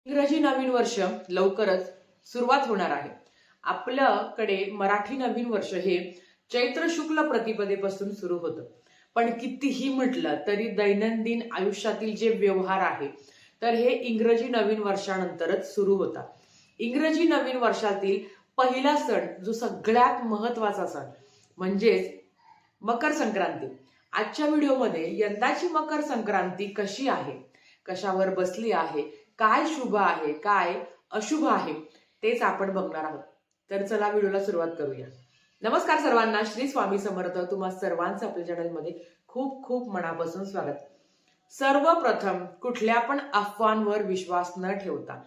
इंग्रजी नवीन वर्ष लवकरच सुरुवात होणार आहे. आपल्याकडे मराठी नवीन वर्ष हे चैत्र शुक्ल प्रतिपदेपासून सुरू होतं. पण कितीही म्हटलं तरी दैनंदिन आयुष्यातील जे व्यवहार आहे तर हे इंग्रजी नवीन वर्षानंतरच सुरू होतात. इंग्रजी नवीन वर्षातील पहिला सण जो सगळ्यात महत्वाचा सण म्हणजेच मकर संक्रांती. आजच्या व्हिडिओमध्ये यंदाची मकर संक्रांती कशी आहे, कशावर बसली आहे, काय शुभ आहे, काय अशुभ आहे तेच आपण बघणार आहोत. तर चला व्हिडिओला सुरुवात करूया. नमस्कार सर्वांना, श्री स्वामी समर्थ. तुम्हा सर्वांचं आपल्या चॅनलमध्ये खूप खूप मनापासून स्वागत. सर्वप्रथम कुठल्या पण अफवांवर विश्वास न ठेवता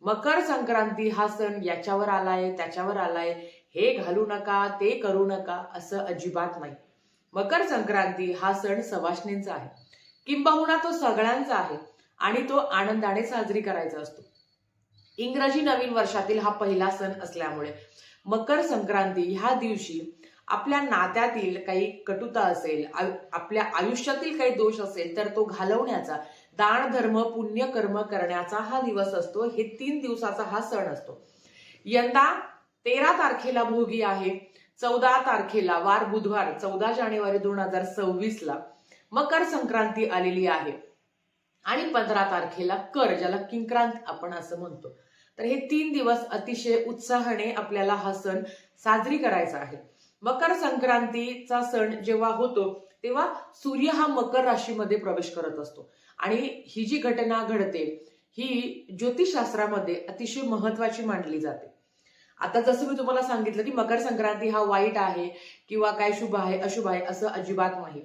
मकर संक्रांती हा सण याच्यावर आलाय त्याच्यावर आलाय, हे घालू नका ते करू नका असं अजिबात नाही. मकर संक्रांती हा सण सवाष्णींचा आहे, किंबहुना तो सगळ्यांचा आहे आणि तो आनंदाने साजरी करायचा असतो. इंग्रजी नवीन वर्षातील हा पहिला सण असल्यामुळे मकर संक्रांती ह्या दिवशी आपल्या नात्यातील काही कटुता असेल, आपल्या आयुष्यातील काही दोष असेल तर तो घालवण्याचा, दान धर्म पुण्य कर्म करण्याचा हा दिवस असतो. हे 3 दिवसाचा हा सण असतो. यंदा 13 तारखेला भोगी आहे, 14 तारखेला वार बुधवार 14 जानेवारी 2026 ला मकर संक्रांती आलेली आहे आणि 15 तारखेला कर, ज्याला किंक्रांत आपण असं म्हणतो. तर हे 3 दिवस अतिशय उत्साहाने आपल्याला हा सण साजरी करायचा आहे. मकर संक्रांतीचा सण जेव्हा होतो तेव्हा सूर्य हा मकर राशीमध्ये प्रवेश करत असतो आणि ही जी घटना घडते ही ज्योतिषशास्त्रामध्ये अतिशय महत्वाची मानली जाते. आता जसं मी तुम्हाला सांगितलं की मकर संक्रांती हा वाईट आहे किंवा काय शुभ आहे अशुभ आहे असं अजिबात नाही.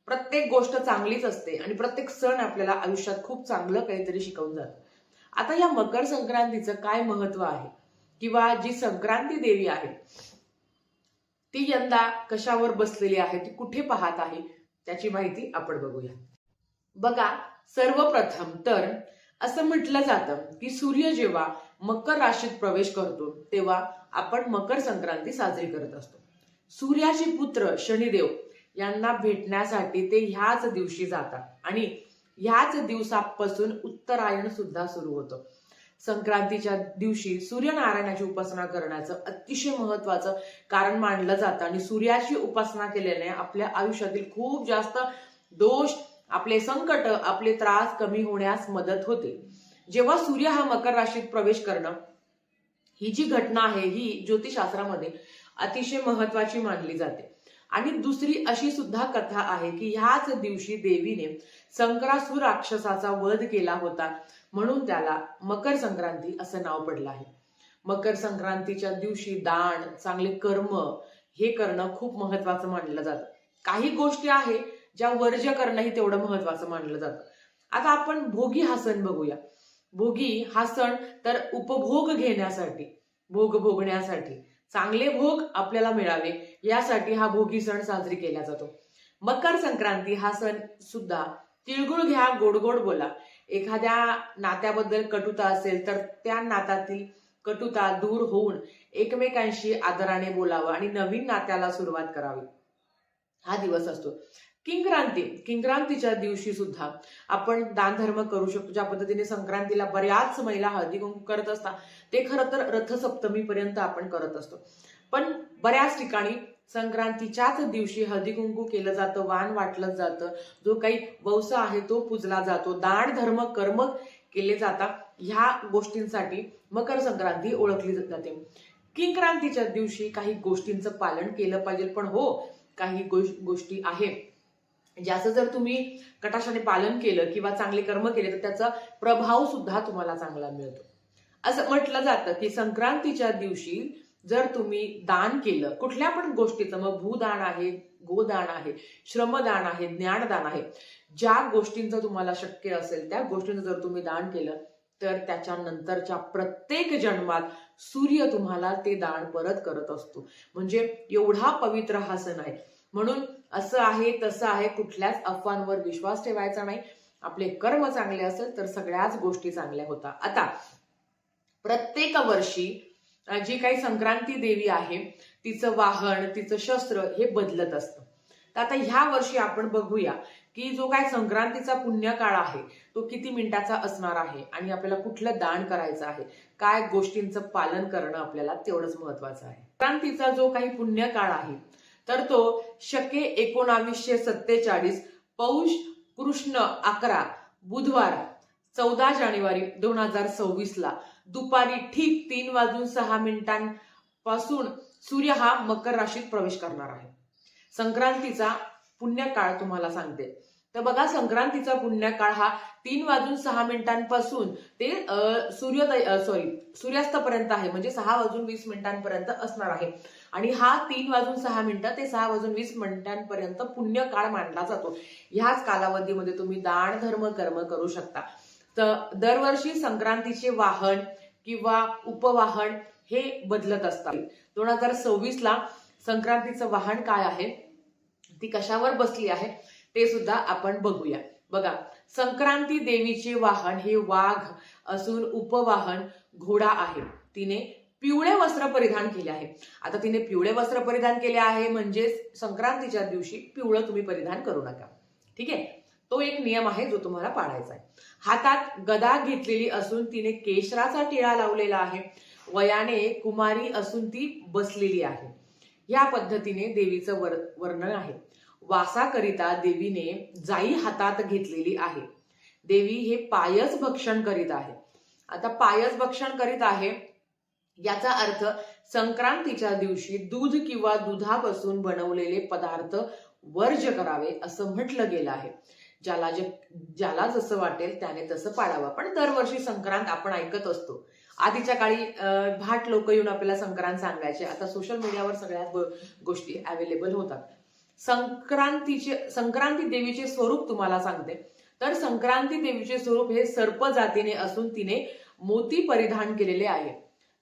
प्रत्येक गोष्ट चांगलीच असते आणि प्रत्येक सण आपल्याला आयुष्यात खूप चांगलं काहीतरी शिकवून जातं. आता या मकर संक्रांतीचं काय महत्व आहे किंवा जी संक्रांती देवी आहे ती यंदा कशावर बसलेली आहे, ती कुठे पाहत आहे त्याची माहिती आपण बघूया. बघा, सर्वप्रथम तर असं म्हटलं जातं की सूर्य जेव्हा मकर राशीत प्रवेश करतो तेव्हा आपण मकर संक्रांती साजरी करत असतो. सूर्याचे पुत्र शनिदेव यांना भेटण्यासाठी ते ह्याच दिवशी जातात आणि ह्याच दिवसापासून उत्तरायण सुद्धा सुरू होतं. संक्रांतीच्या दिवशी सूर्यनारायणाची उपासना करण्याचं अतिशय महत्वाचं कारण मानलं जातं आणि सूर्याची उपासना केल्याने आपल्या आयुष्यातील खूप जास्त दोष, आपले संकट, आपले त्रास कमी होण्यास मदत होते. जेव्हा सूर्य हा मकर राशीत प्रवेश करणं ही जी घटना आहे ही ज्योतिषशास्त्रामध्ये अतिशय महत्वाची मानली जाते. आणि दुसरी अशी सुद्धा कथा आहे की ह्याच दिवशी देवीने संक्रासुर राक्षसाचा वध केला होता, म्हणून त्याला मकर संक्रांती असं नाव पडलं आहे. मकर संक्रांतीच्या दिवशी दान, चांगले कर्म हे करणं खूप महत्वाचं मानलं जातं. काही गोष्टी आहे ज्या वर्ज्य करणंही तेवढं महत्वाचं मानलं जातं. आता आपण भोगी हा सण बघूया. भोगी हा सण तर उपभोग घेण्यासाठी, भोग भोगण्यासाठी, चांगले भोग आपल्याला मिळावे यासाठी हा भोगी सण साजरी केला जातो. मकर संक्रांती हा सण सुद्धा तिळगुळ घ्या, गोड गोड बोला. एखाद्या नात्याबद्दल कटुता असेल तर त्या नात्यातील कटुता दूर होऊन एकमेकांशी आदराने बोलावं आणि नवीन नात्याला सुरुवात करावी हा दिवस असतो. किंक्रांतीच्या दिवशी सुद्धा आपण दान धर्म करू शकतो. ज्या पद्धतीने संक्रांतीला बऱ्याच महिला हळदी कुंकू करत असतात ते खरं तर रथसप्तमी पर्यंत आपण करत असतो. पण बऱ्याच ठिकाणी संक्रांतीच्याच दिवशी हळदी कुंकू केलं जातं, वाण वाटलं जातं, जो काही वौसा आहे तो पूजला जातो, दान धर्म कर्म केले जातात. ह्या गोष्टींसाठी मकर संक्रांती ओळखली जाते. किंक्रांतीच्या दिवशी काही गोष्टींचं पालन केलं पाहिजे, पण हो काही गोष्टी आहेत ज्याचं जर तुम्ही कटाक्षाने पालन केलं किंवा चांगले कर्म केले तर त्याचा प्रभाव सुद्धा तुम्हाला चांगला मिळतो. असं म्हटलं जातं की संक्रांतीच्या दिवशी जर तुम्ही दान केलं कुठल्या पण गोष्टीचं, मग भूदान आहे, गोदान आहे, श्रमदान आहे, ज्ञानदान आहे, ज्या गोष्टींचं तुम्हाला शक्य असेल त्या गोष्टींचं जर तुम्ही दान केलं तर त्याच्यानंतरच्या प्रत्येक जन्मात सूर्य तुम्हाला ते दान परत करत असतो. म्हणजे एवढा पवित्र हा सण आहे. म्हणून असं आहे तसं आहे कुठल्याच अफवांवर विश्वास ठेवायचा नाही. आपले कर्म चांगले असेल तर सगळ्याच गोष्टी चांगल्या होतात. आता प्रत्येक वर्षी जी काही संक्रांती देवी आहे तिचं वाहन, तिचं शस्त्र हे बदलत असतं. तर आता ह्या वर्षी आपण बघूया की जो काय संक्रांतीचा पुण्यकाळ आहे तो किती मिनिटाचा असणार आहे आणि आपल्याला कुठलं दान करायचं आहे, काय गोष्टींचं पालन करणं आपल्याला तेवढंच महत्वाचं आहे. संक्रांतीचा जो काही पुण्यकाळ आहे तर तो शके 1947 पौष कृष्ण 11 बुधवार 14 जानेवारी 2026 ला दुपारी ठीक 3:06 पासून सूर्य हा मकर राशीत प्रवेश करणार आहे. संक्रांतीचा पुण्यकाळ तुम्हाला सांगते. तर बघा, संक्रांतीचा पुण्यकाळ हा 3:06 ते सूर्यास्तापर्यंत आहे, म्हणजे 6:20 असणार आहे. आणि हा 3:06 ते 6:20 पुण्यकाळ मानला जातो. ह्याच कालावधीमध्ये तुम्ही दान धर्म कर्म करू शकता. तर दरवर्षी संक्रांतीचे वाहन किंवा उपवाहन हे बदलत असतात. 2026 ला संक्रांतीचं वाहन काय आहे, ती कशावर बसली आहे ते सुद्धा आपण बघूया. बघा, संक्रांती देवीचे वाहन हे वाघ असून उपवाहन घोडा आहे. तिने पिवळे वस्त्र परिधान केले आहे. आता तिने पिवळे वस्त्र परिधान केले आहे म्हणजे संक्रांतीच्या दिवशी पिवळं तुम्ही परिधान करू नका. ठीक आहे, तो एक नियम आहे जो तुम्हाला पाळायचा आहे. हातात गदा घेतलेली असून तिने केशराचा टिळा लावलेला आहे. वयाने कुमारी असून ती बसलेली आहे. या पद्धतीने देवीचं वर्णन आहे. वासाकरिता देवीने जाई हातात घेतलेली आहे. देवी हे पायस भक्षण करीत आहे. आता पायस भक्षण करीत आहे याचा अर्थ संक्रांतीच्या दिवशी दूध किंवा दुधापासून बनवलेले पदार्थ वर्ज्य करावे असं म्हटलं गेलं आहे. ज्याला जसं वाटेल त्याने तसं पाळावं. पण दरवर्षी संक्रांत आपण ऐकत असतो. आधीच्या काळी भाट लोक येऊन आपल्याला संक्रांत सांगायचे. आता सोशल मीडियावर सगळ्या गोष्टी अवेलेबल होतात. संक्रांती देवीचे स्वरूप तुम्हाला सांगते. तर संक्रांती देवीचे स्वरूप हे सर्प जातीने असून तिने मोती परिधान केलेले आहे.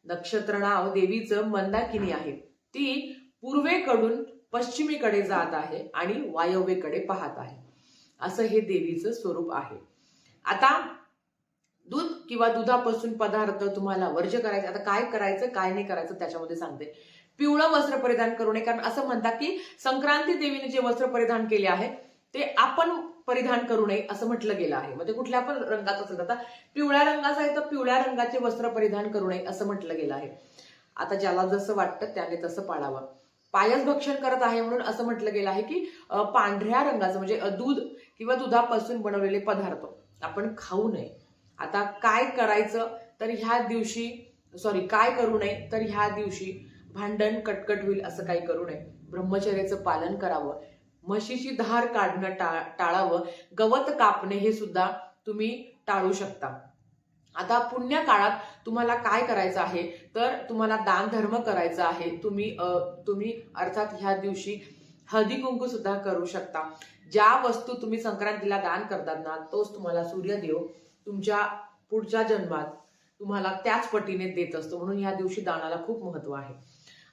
नक्षत्र नाव देवीचं मंदाकिनी आहे. ती पूर्वेकडून पश्चिमेकडे जात आहे आणि वायव्येकडे पाहत आहे. असं हे देवीचं स्वरूप आहे. आता दूध किंवा दुधापासून पदार्थ तुम्हाला वर्ज्य करायचे. आता काय करायचं काय नाही करायचं त्याच्यामध्ये सांगते. पिवळं वस्त्र परिधान करू नये, कारण असं म्हणतात की संक्रांती देवीने जे वस्त्र परिधान केले आहे ते आपण परिधान करू नये असं म्हटलं गेलं आहे. म्हणजे कुठल्या पण रंगाचं असेल, आता पिवळ्या रंगाचं आहे तर पिवळ्या रंगाचे वस्त्र परिधान करू नये असं म्हटलं गेलं आहे. आता ज्याला जसं वाटतं त्याने तसं पाळावं. पायस भक्षण करत आहे म्हणून असं म्हटलं गेलं आहे की पांढऱ्या रंगाचं म्हणजे दूध किंवा दुधापासून बनवलेले पदार्थ आपण खाऊ नये. आता काय करायचं तर ह्या दिवशी काय करू नये तर ह्या दिवशी भांडण कटकट होईल असं काही करू नये. ब्रह्मचर्याचं पालन करावं. म्हशीची धार काढणं टाळावं. गवत कापणे हे सुद्धा तुम्ही टाळू शकता. आता पुण्य काळात तुम्हाला काय करायचं आहे तर तुम्हाला दान धर्म करायचा आहे. तुम्ही अर्थात ह्या दिवशी हळदी कुंकू सुद्धा करू शकता. ज्या वस्तू तुम्ही संक्रांतीला दान करतात ना तोच तुम्हाला सूर्यदेव तुमच्या पुढच्या जन्मात तुम्हाला त्याच पटीने देत असतो. म्हणून ह्या दिवशी दानाला खूप महत्व आहे.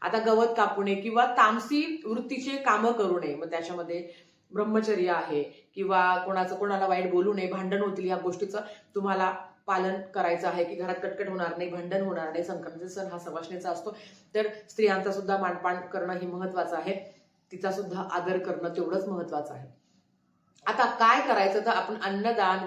आता गवत कापणे किंवा तामसी वृत्तीचे कामं करू नये. मग त्याच्यामध्ये ब्रह्मचर्य आहे किंवा कोणाला वाईट बोलू नये, भांडण होतील, या गोष्टीचं तुम्हाला पालन करायचं आहे की घरात कटकट होणार नाही, भांडण होणार नाही. संक्रांतीचा सण हा सवाष्णीचा असतो, तर स्त्रियांचा सुद्धा मानपान करणं हे महत्वाचं आहे. तिचा सुद्धा आदर करणं तेवढंच महत्वाचं आहे. आता काय करायचं तर आपण अन्नदान,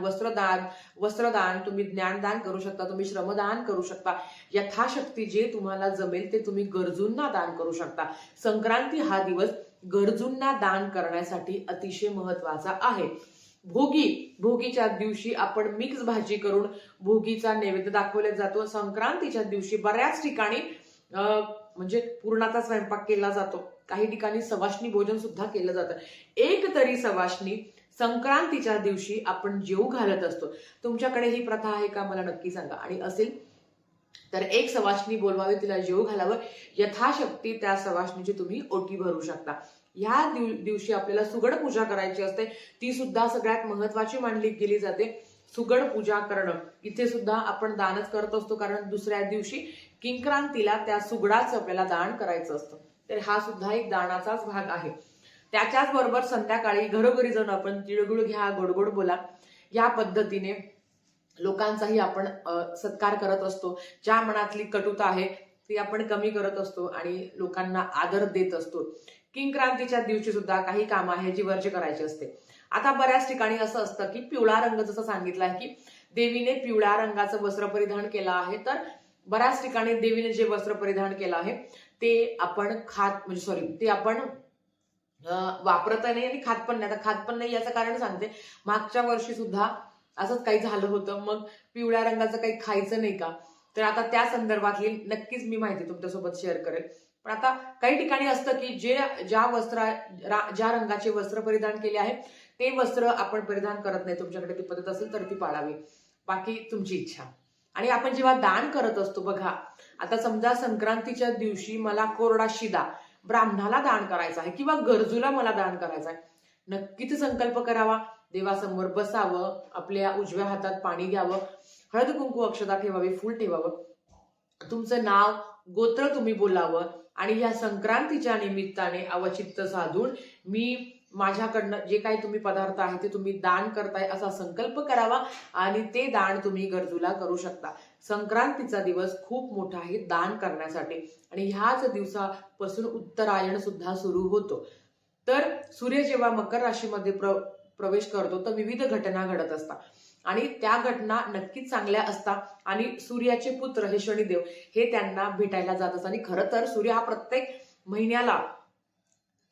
वस्त्रदान, तुम्ही ज्ञानदान करू शकता, तुम्ही श्रमदान करू शकता. यथाशक्ती जे तुम्हाला जमेल ते तुम्ही गरजूंना दान करू शकता. संक्रांती हा दिवस गरजूंना दान करण्यासाठी अतिशय महत्वाचा आहे. भोगीच्या दिवशी आपण मिक्स भाजी करून भोगीचा नैवेद्य दाखवला जातो. संक्रांतीच्या दिवशी बऱ्याच ठिकाणी म्हणजे पुरणाचा स्वयंपाक केला जातो. काही ठिकाणी सवाष्णी भोजन सुद्धा केलं जातं. एक तरी सवाष्णी संक्रांतीच्या दिवशी आपण जेवू घालत असतो. तुमच्याकडे ही प्रथा आहे का मला नक्की सांगा. आणि असेल तर एक सवाष्णी बोलवावी, तिला जेवू घालावं. यथाशक्ती त्या सवाष्णीची तुम्ही ओटी भरू शकता. ह्या दिवशी आपल्याला सुगड पूजा करायची असते. ती सुद्धा सगळ्यात महत्वाची मानली गेली जाते. सुगड पूजा करणं इथे सुद्धा आपण दानच करत असतो, कारण दुसऱ्या दिवशी किंक्रांतीला त्या सुगडाचं आपल्याला दान करायचं असतं. तर हा सुद्धा एक दानाचाच भाग आहे. त्याच्याच बरोबर संध्याकाळी घरोघरी जाऊन आपण तिळगुळ घ्या, गोडगोड बोला, या पद्धतीने लोकांचाही आपण सत्कार करत असतो. ज्या मनातली कटुता आहे ती आपण कमी करत असतो आणि लोकांना आदर देत असतो. किंक्रांतीच्या दिवशी सुद्धा काही कामं आहे जी वर्ज्य करायची असते. आता बऱ्याच ठिकाणी असं असतं की पिवळा रंग जसं सांगितलं आहे की देवीने पिवळ्या रंगाचं वस्त्र परिधान केलं आहे, तर बऱ्याच ठिकाणी देवीने जे वस्त्र परिधान केलं आहे ते आपण ते आपण वापरत नाही आणि खात पण नाही. आता खात पण नाही याचं कारण सांगते, मागच्या वर्षी सुद्धा असंच काही झालं होतं. मग पिवळ्या रंगाचं काही खायचं नाही का, तर आता त्या संदर्भातली नक्कीच मी माहिती तुमच्यासोबत शेअर करेल. पण आता काही ठिकाणी असतं की ज्या रंगाचे वस्त्र परिधान केले आहे ते वस्त्र आपण परिधान करत नाही. तुमच्याकडे ती पद्धत असेल तर ती पाळावी, बाकी तुमची इच्छा. आणि आपण जेव्हा दान करत असतो बघा, आता समजा संक्रांतीच्या दिवशी मला कोरडा शिदा ब्राह्मणाला दान करायचा आहे किंवा गरजूला मला दान करायचं आहे, नक्कीच संकल्प करावा, देवासमोर बसावं, आपल्या उजव्या हातात पाणी घ्यावं, हळद कुंकू अक्षता ठेवावी, फूल ठेवावं, तुमचं नाव गोत्र तुम्ही बोलावं आणि या संक्रांतीच्या निमित्ताने अवचित्त साधून मी माझ्याकडनं जे काही तुम्ही पदार्थ आहे ते तुम्ही दान करताय असा संकल्प करावा आणि ते दान तुम्ही गरजूला करू शकता. संक्रांतीचा दिवस खूप मोठा आहे दान करण्यासाठी आणि ह्याच दिवसापासून उत्तरायण सुद्धा सुरू होतो. तर सूर्य जेव्हा मकर राशीमध्ये प्रवेश करतो तर विविध घटना घडत असतात आणि त्या घटना नक्कीच चांगल्या असतात आणि सूर्याचे पुत्र हे शनिदेव हे त्यांना भेटायला जात असतात. आणि खरं तर सूर्य हा प्रत्येक महिन्याला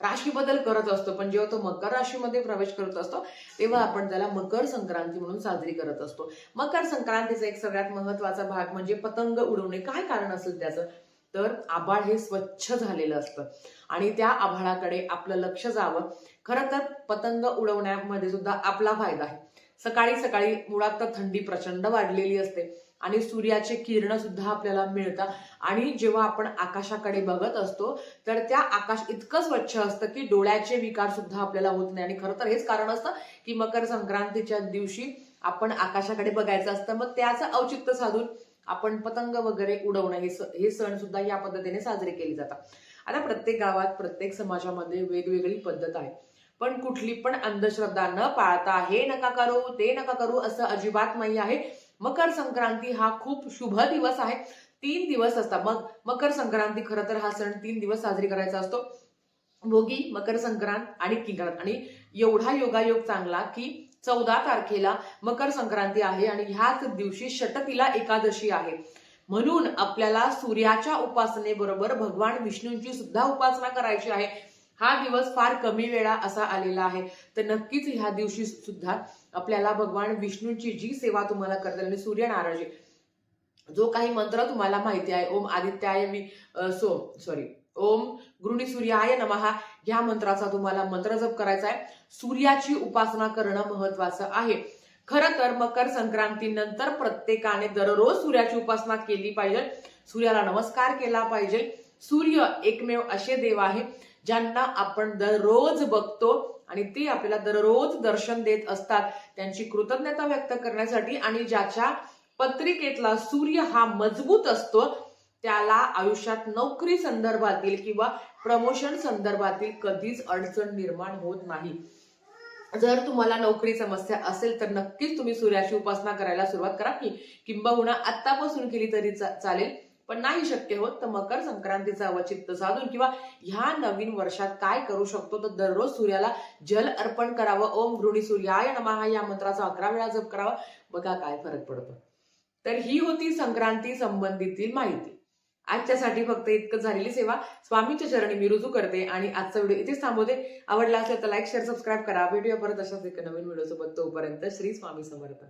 राशी बदल करत असतो, पण जेव्हा तो मकर राशीमध्ये प्रवेश करत असतो तेव्हा आपण त्याला मकर संक्रांती म्हणून साजरी करत असतो. मकर संक्रांतीचा एक सगळ्यात महत्वाचा भाग म्हणजे पतंग उडवणे. काय कारण असेल त्याचं, तर आभाळ हे स्वच्छ झालेलं असतं आणि त्या आभाळाकडे आपलं लक्ष जावं. खरं तर पतंग उडवण्यामध्ये सुद्धा आपला फायदा आहे. सकाळी सकाळी मुळात तर थंडी प्रचंड वाढलेली असते आणि सूर्याचे किरण सुद्धा आपल्याला मिळतात आणि जेव्हा आपण आकाशाकडे बघत असतो तर त्या आकाश इतकं स्वच्छ असतं की डोळ्याचे विकार सुद्धा आपल्याला होत नाही. आणि खरं तर हेच कारण असतं की मकर संक्रांतीच्या दिवशी आपण आकाशाकडे बघायचं असतं, मग त्याचं औचित्य साधून आपण पतंग वगैरे उडवणं हे सण सुद्धा या पद्धतीने साजरे केले जातात. आता प्रत्येक गावात प्रत्येक समाजामध्ये वेगवेगळी पद्धत आहे, पण कुठली पण अंधश्रद्धा न पाळता हे नका करू ते नका करू असं अजिबात नाही आहे. मकर संक्रांती हा खूप शुभ दिवस आहे. 3 दिवस असतात. मग मकर संक्रांती खरं तर हा सण 3 दिवस साजरी करायचा असतो. भोगी, मकर संक्रांत आणि किंक्रांत. आणि एवढा योगायोग चांगला की 14 तारखेला मकर संक्रांती आहे आणि ह्याच दिवशी षटतिला एकादशी आहे. म्हणून आपल्याला सूर्याच्या उपासनेबरोबर भगवान विष्णूंची सुद्धा उपासना करायची आहे. हा दिवस फार कमी वेळा असा आलेला आहे, तर नक्कीच ह्या दिवशी सुद्धा आपल्याला भगवान विष्णूंची जी सेवा तुम्हाला करता येईल, सूर्यनारायण जो काही मंत्र तुम्हाला माहिती आहे, ओम आदित्याय ओम गृणी सूर्याय नमः, ह्या मंत्राचा तुम्हाला मंत्र जप करायचा आहे. सूर्याची उपासना करणं महत्वाचं आहे. खरं तर मकर संक्रांतीनंतर प्रत्येकाने दररोज सूर्याची उपासना केली पाहिजे, सूर्याला नमस्कार केला पाहिजे. सूर्य एकमेव असे देव आहे ज्यांना आपण दररोज बघतो आणि ते आपल्याला दररोज दर्शन देत असतात. त्यांची कृतज्ञता व्यक्त करण्यासाठी आणि ज्याच्या पत्रिकेतला सूर्य हा मजबूत असतो त्याला आयुष्यात नोकरी संदर्भातील किंवा प्रमोशन संदर्भातील कधीच अडचण निर्माण होत नाही. जर तुम्हाला नोकरी समस्या असेल तर नक्कीच तुम्ही सूर्याची उपासना करायला सुरुवात करा, की किंबहुना आत्तापासून केली तरी चालेल. पण नाही शक्य होत तर मकर संक्रांतीचा अवचित्त साधून किंवा ह्या नवीन वर्षात काय करू शकतो तर दररोज सूर्याला जल अर्पण करावं. ओम गृणी सूर्याय नमः या मंत्राचा 11 वेळा जप करावा, बघा काय फरक पडतो. तर ही होती संक्रांती संबंधीतील माहिती. आजच्यासाठी फक्त इतकं झालेली सेवा स्वामींच्या चरणी मी रुजू करते आणि आजचा व्हिडिओ इथेच थांबवते. आवडला असेल तर लाईक शेअर सबस्क्राईब करा. भेटूया परत अशाच एका नवीन व्हिडिओ सोबत. तोपर्यंत श्री स्वामी समर्थ.